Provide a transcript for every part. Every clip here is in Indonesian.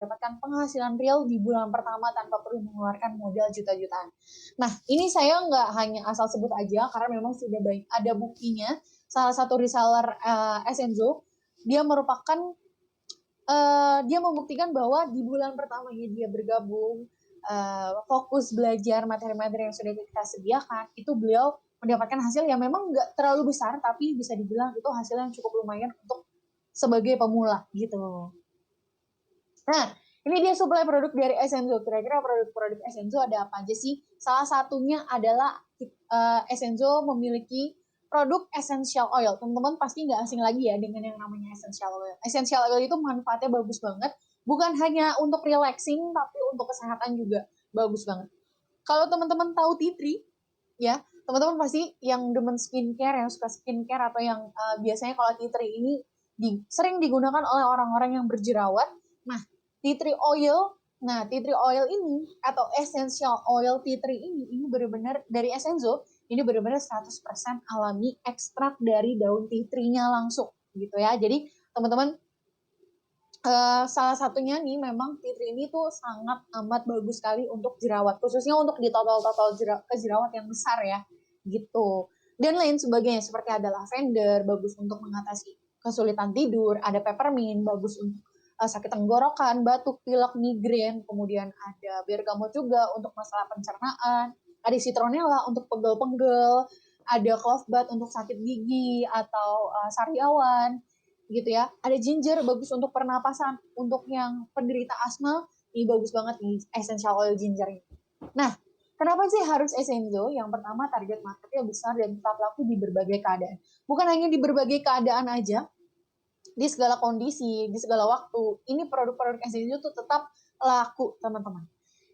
mendapatkan penghasilan real di bulan pertama tanpa perlu mengeluarkan modal juta-jutaan. Nah, ini saya nggak hanya asal sebut aja karena memang sudah banyak ada buktinya. Salah satu reseller Essenzo, dia merupakan dia membuktikan bahwa di bulan pertamanya dia bergabung, fokus belajar materi-materi yang sudah kita sediakan, itu beliau mendapatkan hasil yang memang nggak terlalu besar, tapi bisa dibilang itu hasil yang cukup lumayan untuk sebagai pemula gitu. Nah, ini dia suplai produk dari Essenzo. Kira-kira produk-produk Essenzo ada apa aja sih? Salah satunya adalah Essenzo memiliki produk essential oil. Teman-teman pasti nggak asing lagi ya dengan yang namanya essential oil. Essential oil itu manfaatnya bagus banget. Bukan hanya untuk relaxing, tapi untuk kesehatan juga bagus banget. Kalau teman-teman tahu tea tree, ya, teman-teman pasti yang demen skincare, yang suka skincare, atau yang biasanya kalau tea tree ini sering digunakan oleh orang-orang yang berjerawat. Nah, tea tree oil, tea tree oil ini atau essential oil tea tree ini benar-benar dari Essenzo, ini benar-benar 100% alami, ekstrak dari daun tea tree-nya langsung gitu ya. Jadi teman-teman, salah satunya nih memang tea tree ini tuh sangat amat bagus sekali untuk jerawat, khususnya untuk di total jerawat yang besar ya gitu. Dan lain sebagainya seperti ada lavender, bagus untuk mengatasi kesulitan tidur, ada peppermint, bagus untuk sakit tenggorokan, batuk, pilek, migrain, kemudian ada bergamot juga untuk masalah pencernaan, ada citronella untuk pegel-pegel, ada clove bud untuk sakit gigi atau sariawan gitu ya. Ada ginger bagus untuk pernapasan, untuk yang penderita asma, ini bagus banget nih essential oil ginger ini. Nah, kenapa sih harus Essenzo? Yang pertama, target marketnya besar dan tetap laku di berbagai keadaan. Bukan hanya di berbagai keadaan aja, di segala kondisi, di segala waktu. Ini produk-produk Essenzo tuh tetap laku, teman-teman.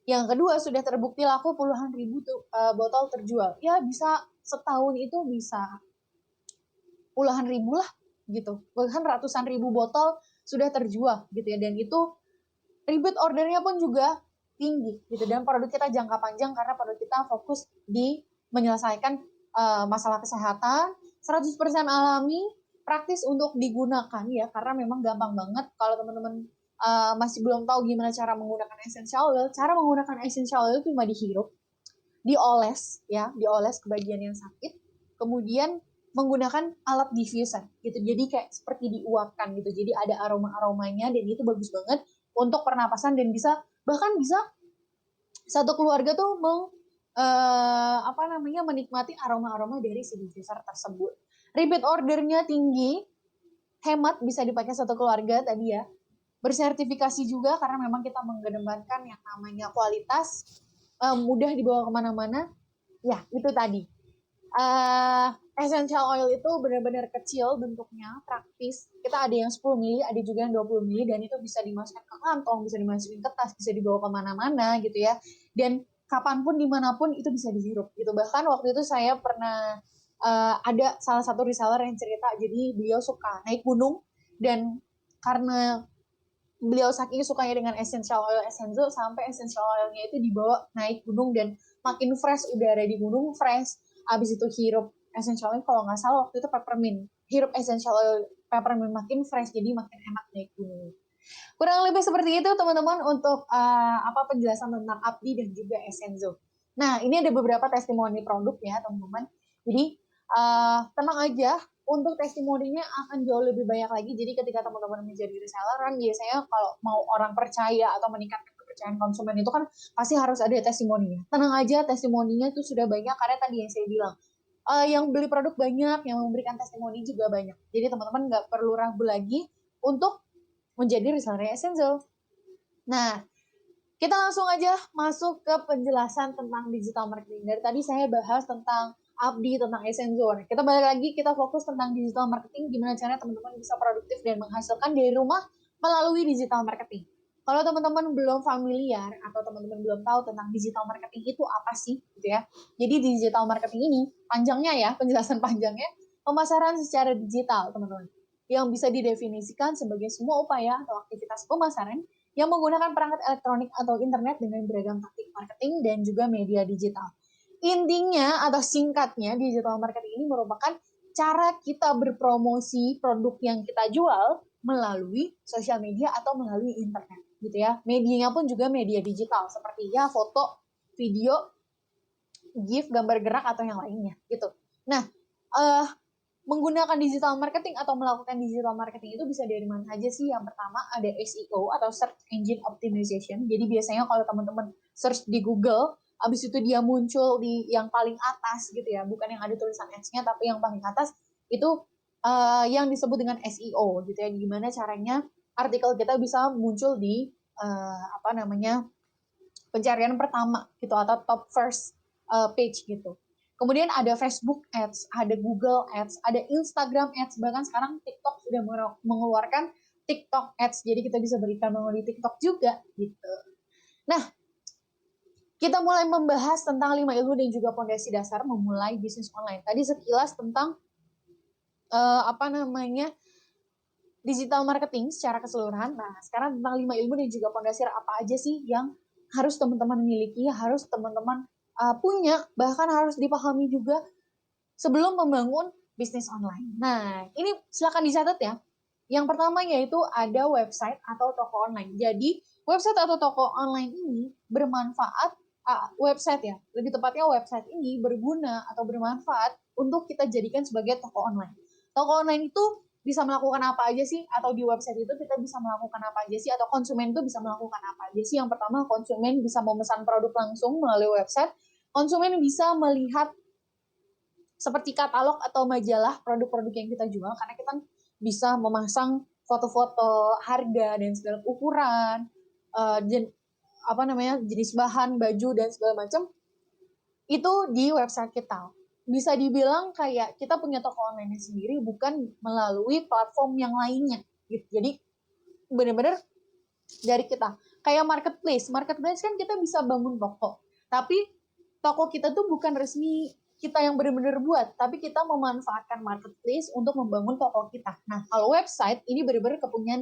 Yang kedua, sudah terbukti laku puluhan ribu botol terjual. Ya, bisa setahun itu bisa puluhan ribu lah gitu, bahkan ratusan ribu botol sudah terjual gitu ya, dan itu repeat ordernya pun juga tinggi gitu, dan produk kita jangka panjang karena produk kita fokus di menyelesaikan masalah kesehatan, 100% alami, praktis untuk digunakan ya, karena memang gampang banget. Kalau teman-teman masih belum tahu gimana cara menggunakan essential oil, cara menggunakan essential oil itu cuma dihirup, dioles ya, dioles ke bagian yang sakit, kemudian menggunakan alat diffuser gitu. Jadi kayak seperti diuapkan gitu. Jadi ada aroma-aromanya dan itu bagus banget untuk pernapasan, dan bahkan bisa satu keluarga tuh menikmati aroma-aroma dari si diffuser tersebut. Repeat ordernya tinggi, hemat, bisa dipakai satu keluarga tadi ya. Bersertifikasi juga karena memang kita mengedepankan yang namanya kualitas, mudah dibawa kemana-mana. Ya, itu tadi. Essential oil itu benar-benar kecil bentuknya, praktis. Kita ada yang 10 mili, ada juga yang 20 mili, dan itu bisa dimasukkan ke kantong, bisa dimasukin ke tas, bisa dibawa kemana-mana gitu ya. Dan kapanpun, dimanapun itu bisa dihirup gitu. Bahkan waktu itu saya pernah ada salah satu reseller yang cerita, jadi beliau suka naik gunung, dan karena beliau saking sukanya dengan essential oil Essenzo, sampai essential oilnya itu dibawa naik gunung, dan makin fresh udara di gunung, fresh. Abis itu hirup essential oil, kalau nggak salah waktu itu peppermint, hirup essential oil peppermint, makin fresh, jadi makin enak naik gunung. Kurang lebih seperti itu teman-teman untuk penjelasan tentang Abdi dan juga Essenzo. Nah, ini ada beberapa testimoni produk ya teman-teman. Jadi tenang aja, untuk testimoninya akan jauh lebih banyak lagi. Jadi ketika teman-teman menjadi reseller, kan biasanya kalau mau orang percaya atau meningkatkan kepercayaan konsumen itu kan pasti harus ada testimoninya. Tenang aja, testimoninya itu sudah banyak karena tadi yang saya bilang, yang beli produk banyak, yang memberikan testimoni juga banyak. Jadi teman-teman nggak perlu ragu lagi untuk menjadi reseller Essenzo. Nah, kita langsung aja masuk ke penjelasan tentang digital marketing. Dari tadi saya bahas tentang Abdi, tentang Essenzo. Nah, kita balik lagi, kita fokus tentang digital marketing, gimana caranya teman-teman bisa produktif dan menghasilkan dari rumah melalui digital marketing. Kalau teman-teman belum familiar atau teman-teman belum tahu tentang digital marketing itu apa sih gitu ya. Jadi digital marketing ini panjangnya ya, penjelasan panjangnya, pemasaran secara digital teman-teman, yang bisa didefinisikan sebagai semua upaya atau aktivitas pemasaran yang menggunakan perangkat elektronik atau internet dengan beragam taktik marketing dan juga media digital. Intinya atau singkatnya, digital marketing ini merupakan cara kita berpromosi produk yang kita jual melalui sosial media atau melalui internet. gitu ya. Medianya pun juga media digital seperti ya foto, video, GIF, gambar gerak atau yang lainnya gitu. Nah, menggunakan digital marketing atau melakukan digital marketing itu bisa dari mana aja sih? Yang pertama ada SEO atau Search Engine Optimization. Jadi biasanya kalau teman-teman search di Google, habis itu dia muncul di yang paling atas gitu ya, bukan yang ada tulisan ads-nya, tapi yang paling atas itu yang disebut dengan SEO gitu ya. Gimana caranya artikel kita bisa muncul di pencarian pertama gitu atau top first page gitu. Kemudian ada Facebook Ads, ada Google Ads, ada Instagram Ads, bahkan sekarang TikTok sudah mengeluarkan TikTok Ads, jadi kita bisa berikan melalui TikTok juga gitu. Nah, kita mulai membahas tentang 5 ilmu dan juga fondasi dasar memulai bisnis online. Tadi sekilas tentang digital marketing secara keseluruhan. Nah, sekarang tentang 5 ilmu dan juga fondasi apa aja sih yang harus teman-teman miliki, harus teman-teman punya, bahkan harus dipahami juga sebelum membangun bisnis online. Nah, ini silakan dicatat ya. Yang pertama yaitu ada website atau toko online. Jadi, website atau toko online ini bermanfaat, website ya, lebih tepatnya website ini berguna atau bermanfaat untuk kita jadikan sebagai toko online. Toko online itu bisa melakukan apa aja sih? Atau di website itu kita bisa melakukan apa aja sih? Atau konsumen itu bisa melakukan apa aja sih? Yang pertama, konsumen bisa memesan produk langsung melalui website. Konsumen bisa melihat seperti katalog atau majalah produk-produk yang kita jual, karena kita bisa memasang foto-foto harga dan segala ukuran, jenis bahan, baju dan segala macam itu di website kita. Bisa dibilang kayak kita punya toko online sendiri, bukan melalui platform yang lainnya gitu. Jadi benar-benar dari kita. Kayak marketplace kan kita bisa bangun toko, tapi toko kita tuh bukan resmi kita yang benar-benar buat, tapi kita memanfaatkan marketplace untuk membangun toko kita. Nah, kalau website ini benar-benar kepunyaan